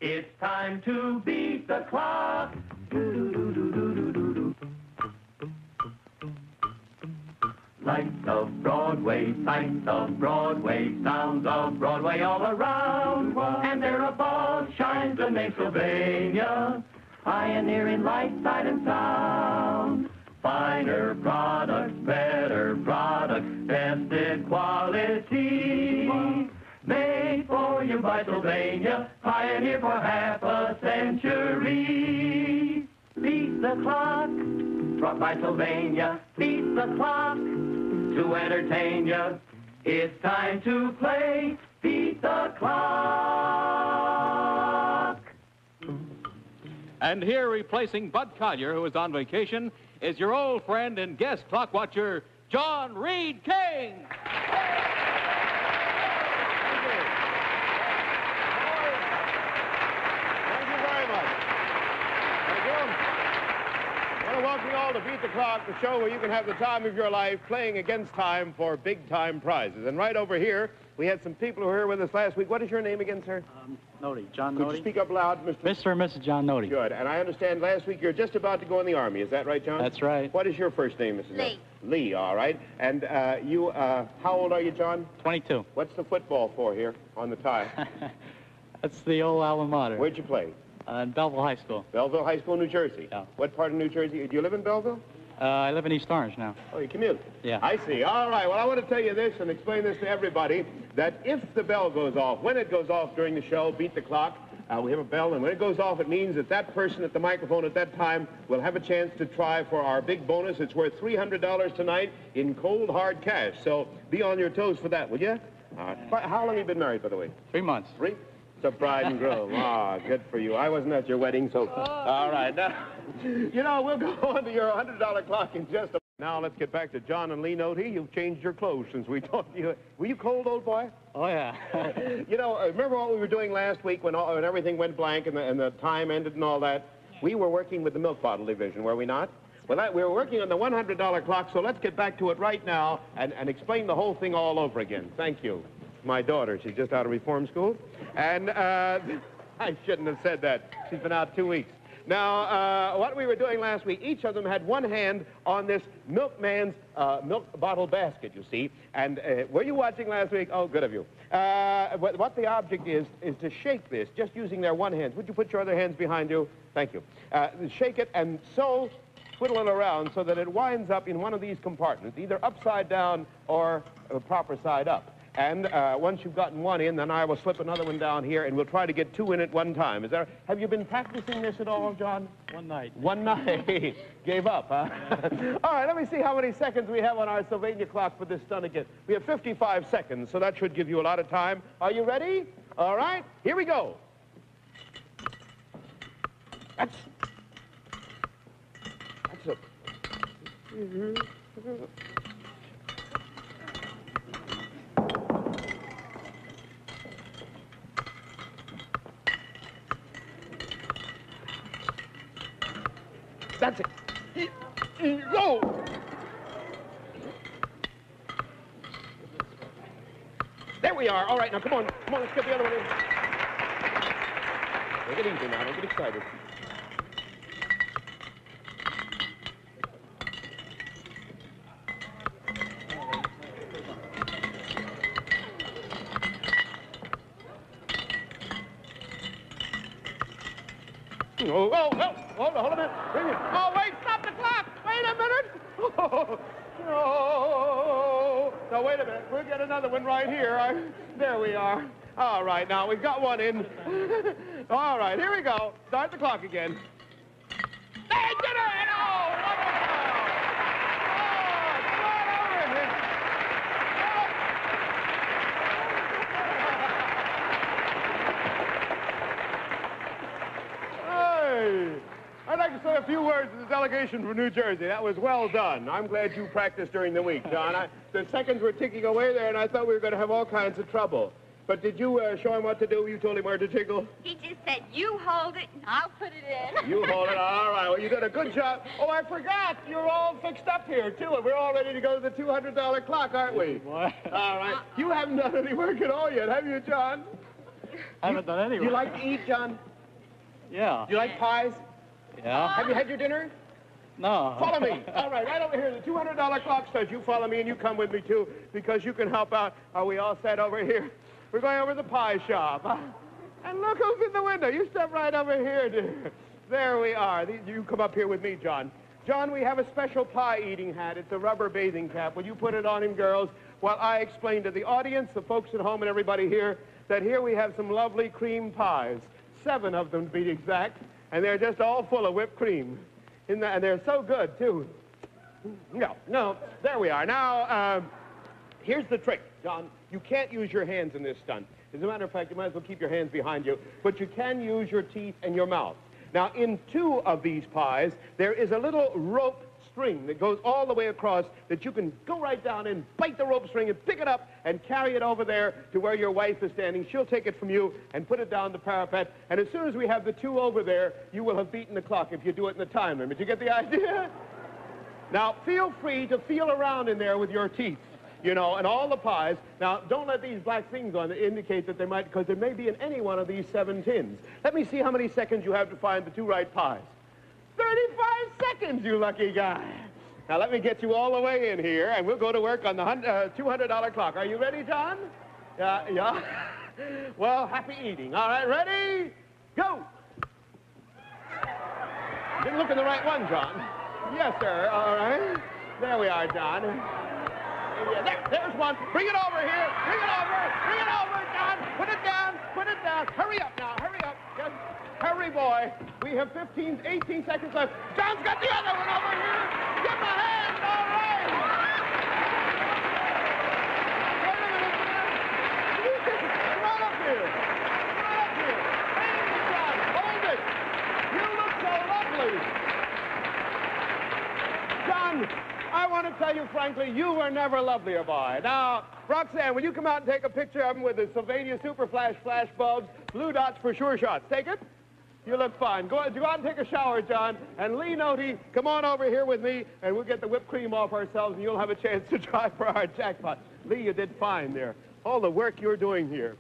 It's time to beat the clock. Lights of Broadway, sights of Broadway, sounds of Broadway all around. And there above shines the name Sylvania, pioneering light, sight, and sound. Finer products, better products, tested quality. Made for you by Sylvania, pioneer for half a century. Beat the clock, brought by Sylvania. Beat the clock to entertain you. It's time to play Beat the Clock. And here, replacing Bud Collyer, who is on vacation, is your old friend and guest clock watcher, John Reed King. Welcome you all to Beat the Clock, the show where you can have the time of your life playing against time for big-time prizes. And right over here, we had some people who were here with us last week. What is your name again, sir? Nody, John Could Nody. you speak up loud, Mr. Mr. and Mrs. John Nody. Good. And I understand last week you're just about to go in the Army. Is that right, John? That's right. What is your first name, Mrs. Lee. Lee, all right. And how old are you, John? 22. What's the football for here on the tie? That's the old alma mater. Where'd you play? In Belleville High School. Belleville High School, New Jersey. Yeah. What part of New Jersey? Do you live in Belleville? I live in East Orange now. Oh, you commute? Yeah. I see. All right. Well, I want to tell you this and explain this to everybody, that if the bell goes off, when it goes off during the show, Beat the Clock, we have a bell, and when it goes off, it means that that person at the microphone at that time will have a chance to try for our big bonus. It's worth $300 tonight in cold, hard cash. So be on your toes for that, will you? How long have you been married, by the way? 3 months. 3? It's a bride and groom. Ah, good for you. I wasn't at your wedding, so... All right. Now, you know, we'll go on to your $100 clock in just a... Now, let's get back to John and Lee Nody. You've changed your clothes since we talked to you. Were you cold, old boy? Oh, yeah. You know, remember what we were doing last week when everything went blank and the time ended and all that? We were working with the milk bottle division, were we not? Well, we were working on the $100 clock, so let's get back to it right now and explain the whole thing all over again. Thank you. My daughter, she's just out of reform school. And I shouldn't have said that. She's been out 2 weeks. Now, what we were doing last week, each of them had one hand on this milkman's milk bottle basket, you see. And were you watching last week? Oh, good of you. What the object is to shake this, just using their one hand. Would you put your other hands behind you? Thank you. Shake it and so twiddle it around so that it winds up in one of these compartments, either upside down or proper side up. And once you've gotten one in, then I will slip another one down here, and we'll try to get 2 in at one time. Have you been practicing this at all, John? One night. One night. Gave up, huh? All right, let me see how many seconds we have on our Sylvania clock for this stunt again. We have 55 seconds, so that should give you a lot of time. Are you ready? All right, here we go. That's it. That's it. Go! There we are. All right, now come on. Come on, let's get the other one in. Take it easy now. Don't get excited. Oh, hold a minute. Oh, wait, stop the clock. Wait a minute. Oh, no. Now, wait a minute. We'll get another one right here. There we are. All right, now, we've got one in. All right, here we go. Start the clock again. They did it! Oh, what a foul. Oh, it's right over here. I'd like to say a few words to the delegation from New Jersey. That was well done. I'm glad you practiced during the week, John. The seconds were ticking away there, and I thought we were going to have all kinds of trouble. But did you show him what to do? You told him where to jiggle? He just said, you hold it, and I'll put it in. You hold it. All right. Well, you did a good job. Oh, I forgot. You're all fixed up here, too. And we're all ready to go to the $200 clock, aren't we? What? All right. You haven't done any work at all yet, have you, John? I haven't done any work. You like to eat, John? Yeah. Do you like pies? Yeah. Have you had your dinner? No. Follow me. All right, right over here. The $200 clock starts. You follow me and you come with me, too, because you can help out. Are we all set over here? We're going over to the pie shop. And look who's in the window. You step right over here, dear. There we are. You come up here with me, John. John, we have a special pie-eating hat. It's a rubber bathing cap. Will you put it on him, girls, while I explain to the audience, the folks at home, and everybody here, that here we have some lovely cream pies. 7 of them, to be exact. And they're just all full of whipped cream. And they're so good, too. No, there we are. Now, here's the trick, John. You can't use your hands in this stunt. As a matter of fact, you might as well keep your hands behind you. But you can use your teeth and your mouth. Now, in 2 of these pies, there is a little rope string that goes all the way across that you can go right down and bite the rope string and pick it up and carry it over there to where your wife is standing. She'll take it from you and put it down the parapet. And as soon as we have the 2 over there, you will have beaten the clock if you do it in the time limit. You get the idea? Now, feel free to feel around in there with your teeth, you know, and all the pies. Now, don't let these black things on indicate that they might, because there may be in any one of these 7 tins. Let me see how many seconds you have to find the 2 right pies. 35 seconds, you lucky guy. Now, let me get you all the way in here, and we'll go to work on the $200 clock. Are you ready, John? Yeah? Well, happy eating. All right, ready? Go! Didn't look in the right one, John. Yes, sir. All right. There we are, John. Yeah, there's one. Bring it over here. Bring it over. Bring it over, John. Put it down. Put it down. Hurry up now. Hurry up. Just hurry, boy. We have 18 seconds left. John's got the other one over here. Give him a hand. All right. Wait a minute, man. Come on up here. Come on up here. Hang it, John. Hold it. You look so lovely. John, I want to tell you frankly, you were never lovelier, boy. Now, Roxanne, will you come out and take a picture of him with the Sylvania Super Flash flash bulbs, blue dots for sure shots? Take it? You look fine. Go out and take a shower, John. And Lee Noty, come on over here with me, and we'll get the whipped cream off ourselves, and you'll have a chance to try for our jackpot. Lee, you did fine there. All the work you're doing here.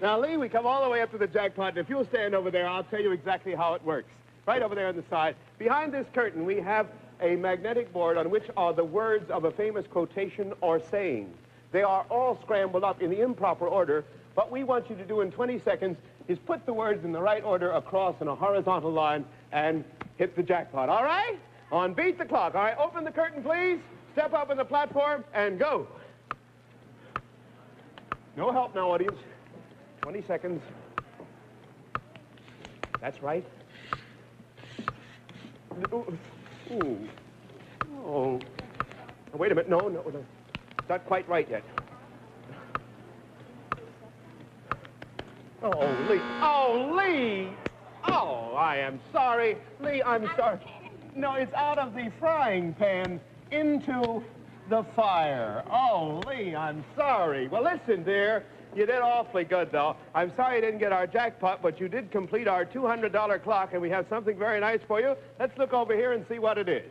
Now, Lee, we come all the way up to the jackpot, and if you'll stand over there, I'll tell you exactly how it works. Right over there on the side. Behind this curtain, we have a magnetic board on which are the words of a famous quotation or saying. They are all scrambled up in the improper order. What we want you to do in 20 seconds is put the words in the right order across in a horizontal line and hit the jackpot. All right? On Beat the Clock. All right, open the curtain, please. Step up on the platform and go. No help now, audience. 20 seconds. That's right. Ooh. Oh. Wait a minute. No. It's not quite right yet. Oh, Lee. Oh, Lee. Oh, I am sorry. Lee, I'm sorry. No, it's out of the frying pan into the fire. Oh, Lee, I'm sorry. Well, listen, dear. You did awfully good, though. I'm sorry you didn't get our jackpot, but you did complete our $200 clock, and we have something very nice for you. Let's look over here and see what it is.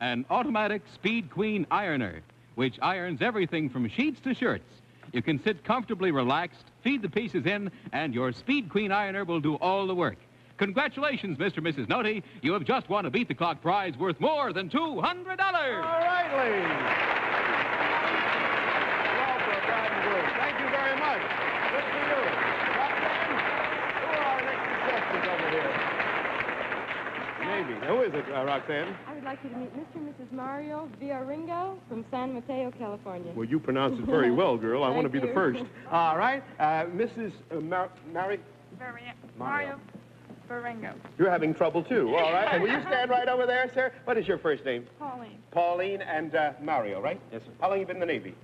An automatic Speed Queen ironer, which irons everything from sheets to shirts. You can sit comfortably relaxed, feed the pieces in, and your Speed Queen ironer will do all the work. Congratulations, Mr. and Mrs. Noty. You have just won a Beat the Clock prize worth more than $200. All right, Lee. Thank you very much. Good for you. Roxanne, who are our next contestants over here? Maybe. Who is it, Roxanne? I would like you to meet Mr. and Mrs. Mario Villaringo from San Mateo, California. Well, you pronounce it very well, girl. I want to be the first. All right. Mrs. Mario Villaringo. You're having trouble, too. All right. And will you stand right over there, sir? What is your first name? Pauline. Pauline and Mario, right? Yes, sir. How long have you been in the Navy?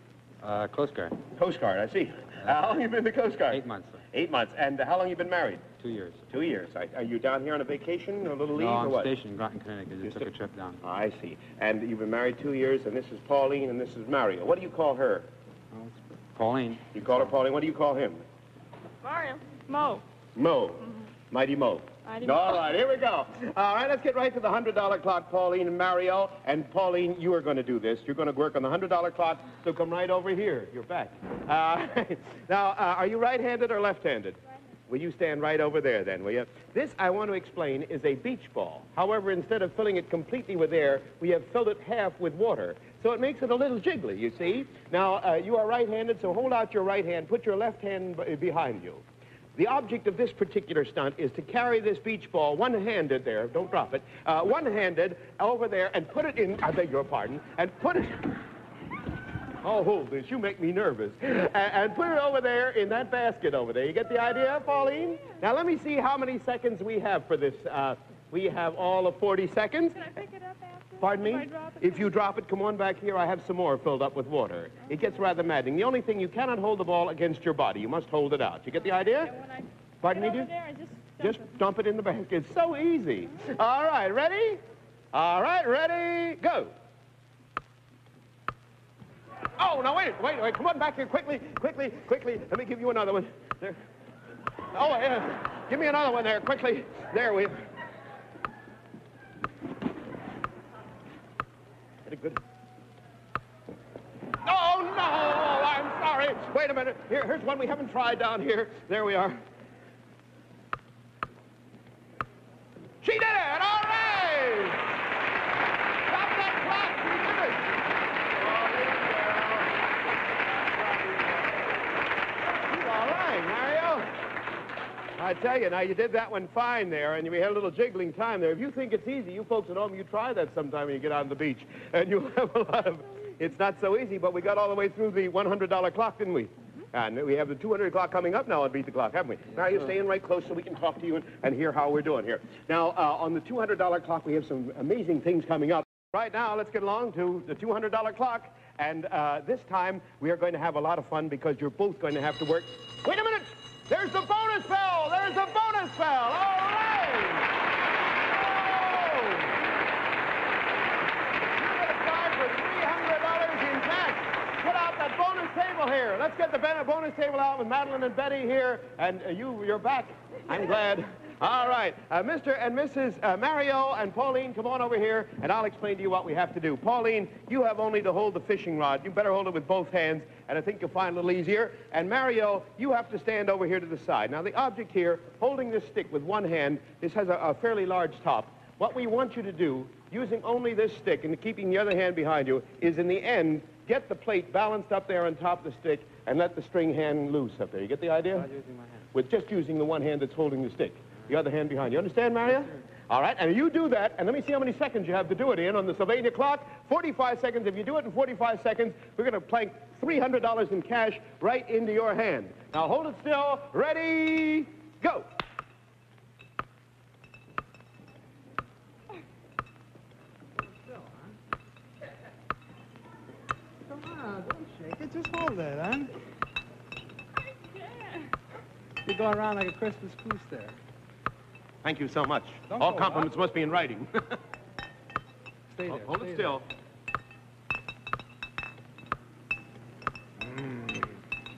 Coast Guard. Coast Guard, I see. How long have you been in the Coast Guard? 8 months, sir. 8 months. And how long have you been married? 2 years. 2 years. Are you down here on a vacation, a little leave, No, or I'm what? stationed in Groton, Connecticut. Just took a trip down. I see. And you've been married 2 years, and this is Pauline, and this is Mario. What do you call her? Oh, it's Pauline. You call her Pauline. What do you call him? Mario. Mo. Mo. Mighty Mo. Mighty All Mo. right, here we go. All right, let's get right to the $100 clock, Pauline and Mario. And Pauline, you are going to do this. You're going to work on the $100 clock, so come right over here. You're back. Now, are you right-handed or left-handed? Will you stand right over there then, will you? This, I want to explain, is a beach ball. However, instead of filling it completely with air, we have filled it half with water. So it makes it a little jiggly, you see. Now, you are right-handed, so hold out your right hand. Put your left hand behind you. The object of this particular stunt is to carry this beach ball one-handed there. Don't drop it. One-handed over there and put it in, I beg your pardon, and put it... Oh, hold this. You make me nervous. And put it over there in that basket over there. You get the idea, Pauline? Now, let me see how many seconds we have for this. We have all of 40 seconds. Can I pick it up after? Pardon me? If I drop it? If you drop it, come on back here. I have some more filled up with water. It gets rather maddening. The only thing, you cannot hold the ball against your body. You must hold it out. You get the idea? And when I Pardon me, get over dear? there, I Just dump it in the basket. It's so easy. All right, ready? All right, ready, go. Oh, now wait. Come on back here quickly. Let me give you another one. There. Oh, yeah. Give me another one there, quickly. There we... Very good. Oh, no, I'm sorry. Wait a minute. Here's one we haven't tried down here. There we are. She did it! All right! Stop that clock! She did it! All right, Mario. I tell you, now you did that one fine there, and we had a little jiggling time there. If you think it's easy, you folks at home, you try that sometime when you get out on the beach, and you'll have a lot of... It's not so easy, but we got all the way through the $100 clock, didn't we? And we have the 200 clock coming up now on Beat the Clock, haven't we? Now, you're staying right close so we can talk to you and hear how we're doing here. Now, on the $200 clock, we have some amazing things coming up. Right now, let's get along to the $200 clock. And this time, we are going to have a lot of fun because you're both going to have to work. Wait a minute! There's the bonus bell! There's the bonus bell! All right! Oh! You get a prize for $300 in cash. Put out that bonus table here. Let's get the bonus table out with Madeline and Betty here. And you're back. I'm glad. All right. Mr. and Mrs. Mario and Pauline, come on over here, and I'll explain to you what we have to do. Pauline, you have only to hold the fishing rod. You better hold it with both hands, and I think you'll find it a little easier. And Mario, you have to stand over here to the side. Now, the object here, holding this stick with one hand, this has a fairly large top. What we want you to do, using only this stick and keeping the other hand behind you, is in the end, get the plate balanced up there on top of the stick and let the string hang loose up there. You get the idea? Not using my hand. With just using the one hand that's holding the stick. The other hand behind you. Understand, Mario? Yes, all right, and you do that, and let me see how many seconds you have to do it in on the Sylvania clock. 45 seconds. If you do it in 45 seconds, we're going to plank $300 in cash right into your hand. Now, hold it still. Ready, go. Come on, don't shake it. Just hold it, huh? You're going around like a Christmas goose there. Thank you so much. Don't All go compliments up. must be in writing. Stay there. Hold stay it still.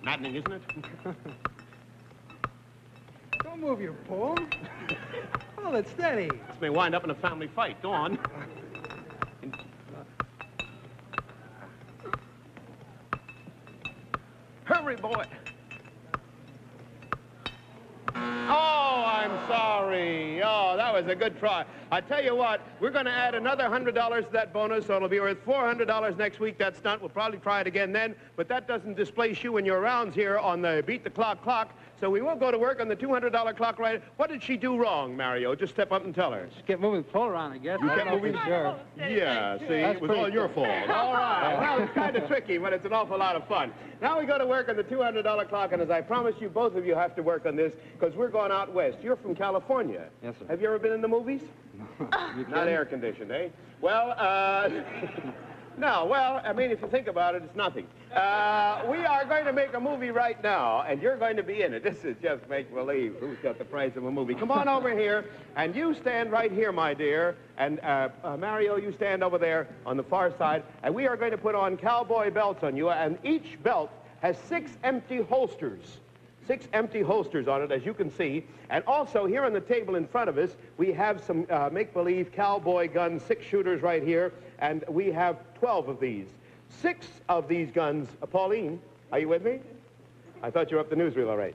Maddening, isn't it? There. Don't move your pole. Hold it steady. This may wind up in a family fight. Go on. Hurry, boy. Oh, I'm sorry. Oh, that was a good try. I tell you what, we're going to add another $100 to that bonus, so it'll be worth $400 next week, that stunt. We'll probably try it again then, but that doesn't displace you in your rounds here on the Beat the Clock. So we will go to work on the $200 clock right. What did she do wrong, Mario? Just step up and tell her. Just kept moving the pole around, I guess. You I kept don't know moving? for sure. Yeah, see, That's it was all pretty your cool. fault. All right. Well, it's kind of tricky, but it's an awful lot of fun. Now we go to work on the $200 clock, and as I promised you, both of you have to work on this, because we're going out west. You're from California. Yes, sir. Have you ever been in the movies? You Not kidding? air-conditioned, eh? Well, no, well, I mean, if you think about it, it's nothing. We are going to make a movie right now, and you're going to be in it. This is just make-believe. Who's got the price of a movie? Come on over here, and you stand right here, my dear. And Mario, you stand over there on the far side. And we are going to put on cowboy belts on you, and each belt has 6 empty holsters. 6 empty holsters on it, as you can see. And also, here on the table in front of us, we have some make-believe cowboy guns, 6 shooters right here, and we have 12 of these. 6 of these guns, Pauline, are you with me? I thought you were up the newsreel all right.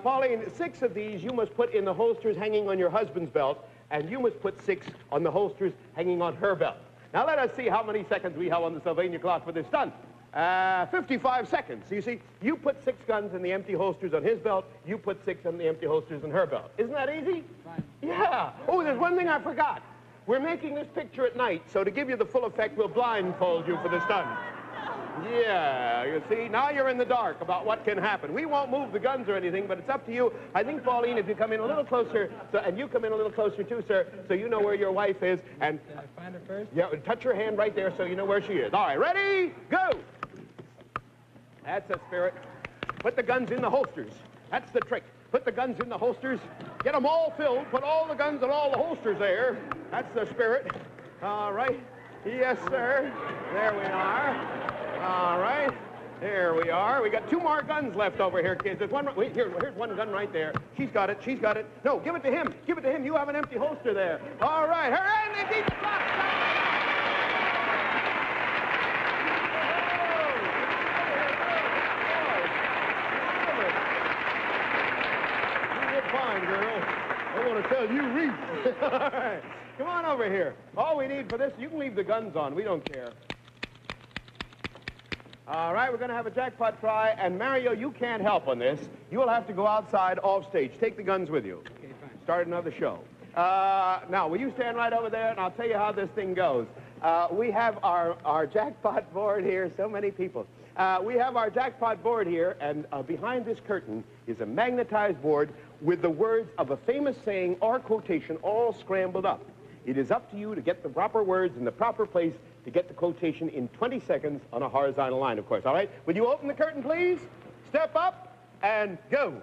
Pauline, 6 of these you must put in the holsters hanging on your husband's belt, and you must put 6 on the holsters hanging on her belt. Now let us see how many seconds we have on the Sylvania clock for this stunt. 55 seconds. You see, you put 6 guns in the empty holsters on his belt, you put 6 in the empty holsters on her belt. Isn't that easy? Fine. Yeah. Oh, there's one thing I forgot. We're making this picture at night, so to give you the full effect, we'll blindfold you for the stunt. Yeah, you see, now you're in the dark about what can happen. We won't move the guns or anything, but it's up to you. I think, Pauline, if you come in a little closer, and you come in a little closer too, sir, so you know where your wife is, and... Did I find her first? Yeah, touch her hand right there so you know where she is. All right, ready? Go! That's the spirit. Put the guns in the holsters. That's the trick. Put the guns in the holsters. Get them all filled. Put all the guns in all the holsters there. That's the spirit. All right. Yes, sir. There we are. All right. There we are. We got 2 more guns left over here, kids. There's one. Wait, here's one gun right there. She's got it. She's got it. No, give it to him. Give it to him. You have an empty holster there. All right. Hooray! They beat the clock. Fine, girl. I want to tell you, Reese. All right. Come on over here. All we need for this, you can leave the guns on. We don't care. All right, we're going to have a jackpot try, and Mario, you can't help on this. You'll have to go outside off stage. Take the guns with you. Okay, fine. Start another show. Now, will you stand right over there, and I'll tell you how this thing goes. We have our jackpot board here. So many people. We have our jackpot board here, and behind this curtain is a magnetized board with the words of a famous saying or quotation all scrambled up. It is up to you to get the proper words in the proper place to get the quotation in 20 seconds on a horizontal line, of course. All right? Will you open the curtain, please? Step up and go.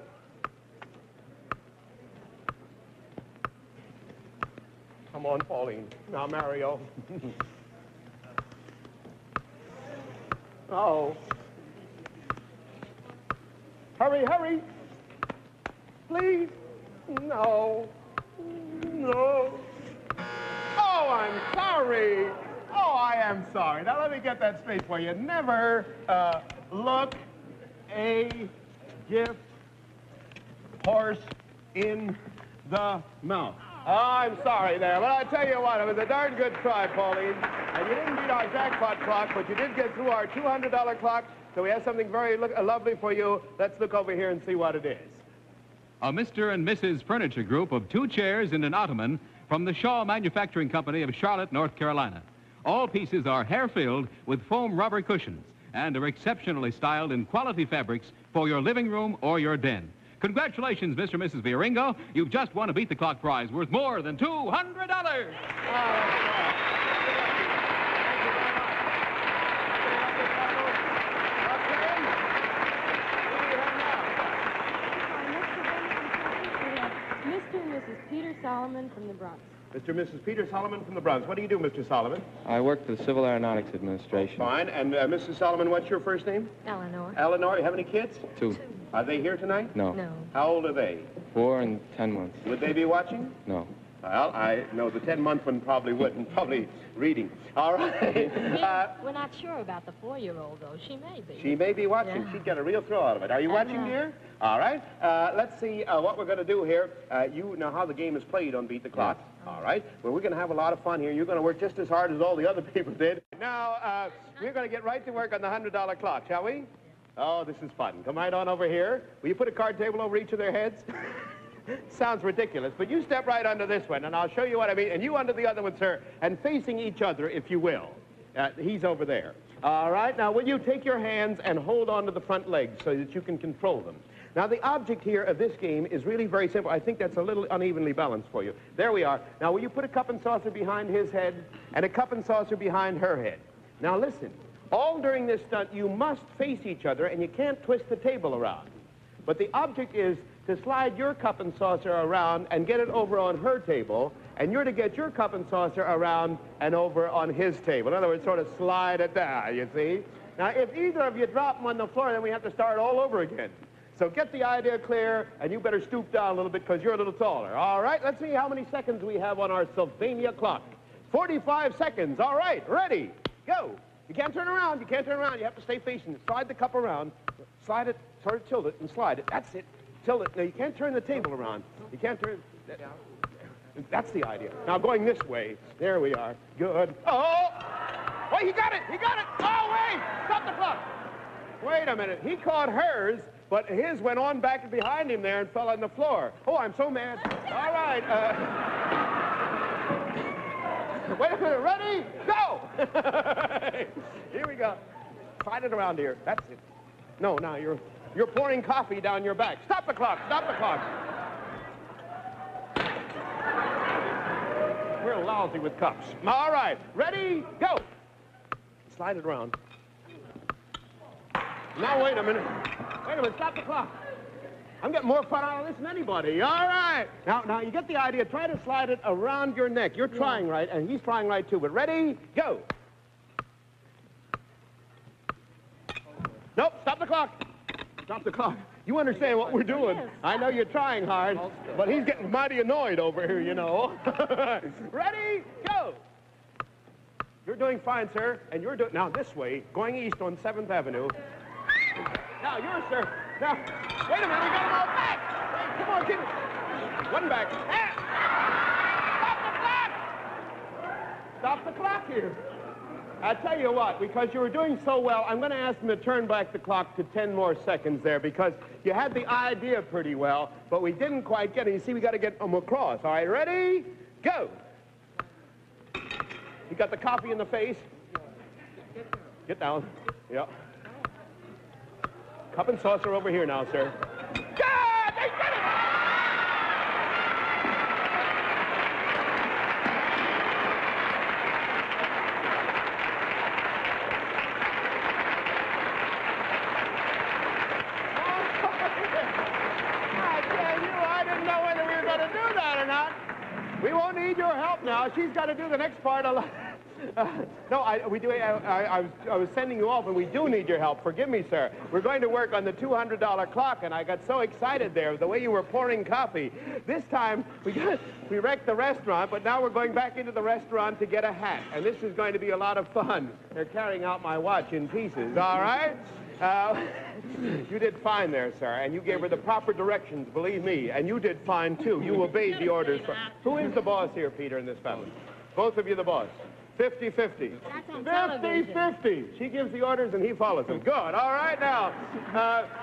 Come on, Pauline. Now, Mario. Oh. Hurry, hurry. Please. No. No. Oh, I'm sorry. Oh, I am sorry. Now, let me get that straight for you. Never look a gift horse in the mouth. Oh, I'm sorry there, but I tell you what, it was a darn good try, Pauline. And you didn't beat our jackpot clock, but you did get through our $200 clock, so we have something very lovely for you. Let's look over here and see what it is. A Mr. and Mrs. Furniture Group of 2 chairs and an ottoman from the Shaw Manufacturing Company of Charlotte, North Carolina. All pieces are hair-filled with foam rubber cushions and are exceptionally styled in quality fabrics for your living room or your den. Congratulations, Mr. and Mrs. Viaringo. You've just won a Beat the Clock prize worth more than $200. Mr. and Mrs. Peter Solomon from the Bronx. Mr. and Mrs. Peter Solomon from the Bronx. What do you do, Mr. Solomon? I work for the Civil Aeronautics Administration. Fine. And Mrs. Solomon, what's your first name? Eleanor. Eleanor. You have any kids? 2. Are they here tonight? No. No. How old are they? 4 and 10 months. Would they be watching? No. Well, I know the 10-month one probably wouldn't. Probably reading. All right. We're not sure about the 4-year-old, though. She may be. She may be watching. Yeah. She'd get a real thrill out of it. Are you watching, dear? All right. Let's see what we're going to do here. You know how the game is played on Beat the Clock. Yeah. All right. Well, we're going to have a lot of fun here. You're going to work just as hard as all the other people did. Now, we're going to get right to work on the $100 clock, shall we? Oh, this is fun. Come right on over here. Will you put a card table over each of their heads? Sounds ridiculous, but you step right under this one, and I'll show you what I mean. And you under the other one, sir, and facing each other, if you will. He's over there. All right, now will you take your hands and hold on to the front legs so that you can control them. Now, the object here of this game is really very simple. I think that's a little unevenly balanced for you. There we are. Now, will you put a cup and saucer behind his head and a cup and saucer behind her head? Now, listen. All during this stunt, you must face each other, and you can't twist the table around. But the object is to slide your cup and saucer around and get it over on her table, and you're to get your cup and saucer around and over on his table. In other words, sort of slide it down, you see? Now, if either of you drop them on the floor, then we have to start all over again. So get the idea clear, and you better stoop down a little bit because you're a little taller. All right, let's see how many seconds we have on our Sylvania clock. 45 seconds. All right, ready, go. You can't turn around. You can't turn around. You have to stay facing it. Slide the cup around. Slide it sort of tilt it and slide it. That's it. Tilt it. Now, you can't turn the table around. You can't turn... That's the idea. Now, going this way. There we are. Good. Oh! Oh, he got it! He got it! Oh, wait! Stop the clock! Wait a minute. He caught hers, but his went on back behind him there and fell on the floor. Oh, I'm so mad. All right. Wait a minute. Ready? Go! Here we go. Slide it around here. That's it. No, now you're pouring coffee down your back. Stop the clock. Stop the clock. We're lousy with cups. All right. Ready? Go. Slide it around. Now, wait a minute. Wait a minute. Stop the clock. I'm getting more fun out of this than anybody. All right. Now, you get the idea. Try to slide it around your neck. You're trying right, and he's trying right, too. But ready? Go. Nope. Stop the clock. Stop the clock. You understand what we're doing. I know you're trying hard, but he's getting mighty annoyed over here, you know. Ready? Go. You're doing fine, sir, and you're doing... Now, this way, going east on 7th Avenue. Now, yours, sir. Now, wait a minute, we got them all back. Wait, come on, kid. One back. Stop the clock here. I tell you what, because you were doing so well, I'm going to ask them to turn back the clock to 10 more seconds there, because you had the idea pretty well, but we didn't quite get it. You see, we got to get them across. All right, ready? Go. You got the coffee in the face. Get down. Yep. Cup and saucer over here now, sir. God, they did it! We won't need your help now. She's got to do the next part. No, I was sending you off, and we do need your help. Forgive me, sir. We're going to work on the $200 clock, and I got so excited there, the way you were pouring coffee. This time, we wrecked the restaurant, but now we're going back into the restaurant to get a hat, and this is going to be a lot of fun. They're carrying out my watch in pieces, all right? You did fine there, sir, and you gave her the proper directions, believe me, and you did fine, too. You obeyed the orders. Who is the boss here, Peter, in this family? Both of you the boss. 50-50. 50-50. She gives the orders and he follows them. Good. All right, now,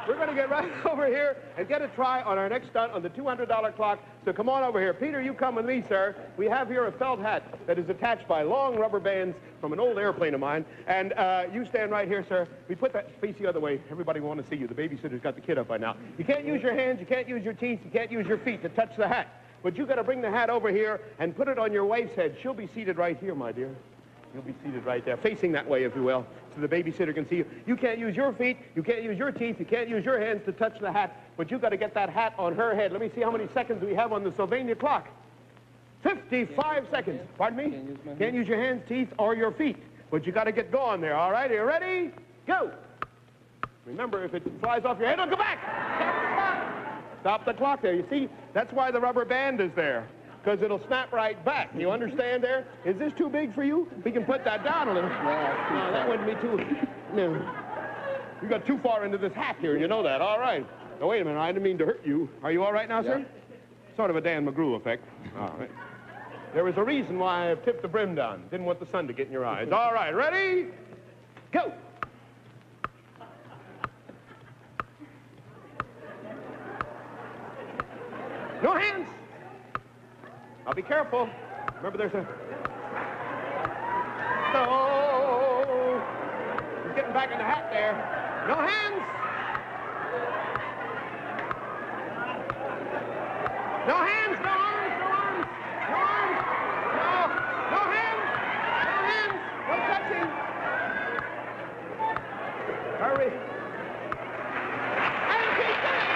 we're going to get right over here and get a try on our next stunt on the $200 clock. So come on over here. Peter, you come with me, sir. We have here a felt hat that is attached by long rubber bands from an old airplane of mine. And you stand right here, sir. We put that face the other way. Everybody will want to see you. The babysitter's got the kid up by now. You can't use your hands. You can't use your teeth. You can't use your feet to touch the hat. But you got to bring the hat over here and put it on your wife's head. She'll be seated right here, my dear. You'll be seated right there, facing that way, if you will, so the babysitter can see you. You can't use your feet, you can't use your teeth, you can't use your hands to touch the hat, but you got to get that hat on her head. Let me see how many seconds we have on the Sylvania clock. 55 seconds. Pardon me? Can't use your hands, teeth, or your feet, but you got to get going there. All right, are you ready? Go. Remember, if it flies off your head, it'll go back. Stop the clock. Stop the clock there. You see, that's why the rubber band is there, because it'll snap right back. You understand there? Is this too big for you? We can put that down a little. No, that wouldn't be too... No. You got too far into this hat here, you know that. All right. Now, wait a minute. I didn't mean to hurt you. Are you all right now, sir? Sort of a Dan McGrew effect. All right. There was a reason why I tipped the brim down. Didn't want the sun to get in your eyes. All right. Ready? Go. No hands. Now be careful. Remember, there's a... No. He's getting back in the hat there. No hands. No hands, no arms, no arms, no arms. No hands, no hands, no touching. Hurry. And she did it.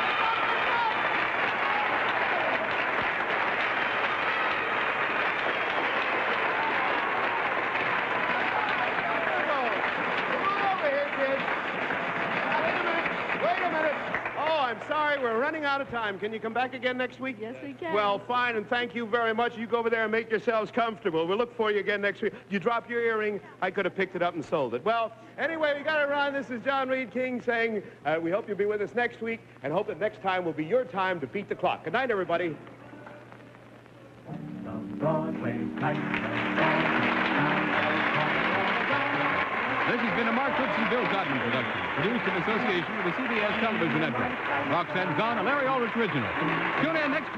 We're running out out of time. Can you come back again next week? Yes, we can. Well, fine, and thank you very much. You go over there and make yourselves comfortable. We'll look for you again next week. You drop your earring, I could have picked it up and sold it. Well, anyway, we got to run. This is John Reed King saying we hope you'll be with us next week and hope that next time will be your time to beat the clock. Good night, everybody. This has been a Mark Goodson-Bill Todman production, produced in association with the CBS Television Network. Roxanne Gone, a Larry Aldrich original. Tune in next